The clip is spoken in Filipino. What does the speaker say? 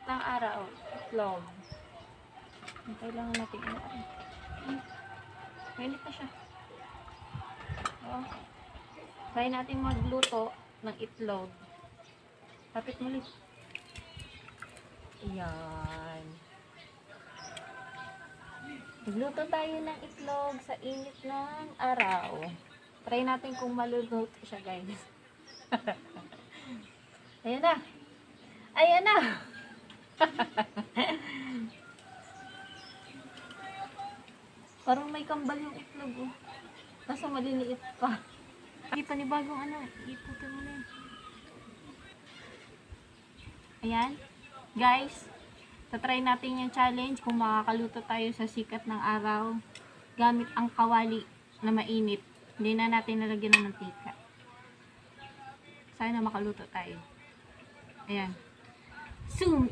ng araw. Itlog. Kailangan natin mainit na siya. Oh. Try natin magluto ng itlog. Kapit mo ulit. Ayan. Magluto tayo ng itlog sa init ng araw. Try natin kung maluluto siya, guys. Ayan na. Ayan na. Parang may kambal yung itlog, oh. Kaso maliliit pa. Hindi pa ni bagong ano, iputin mo na yun. Ayan. Guys, tatry natin yung challenge kung makakaluto tayo sa sikat ng araw gamit ang kawali na mainit. Hindi na natin nalagyan ng mantika. Sana makaluto tayo. Ayan. Zoom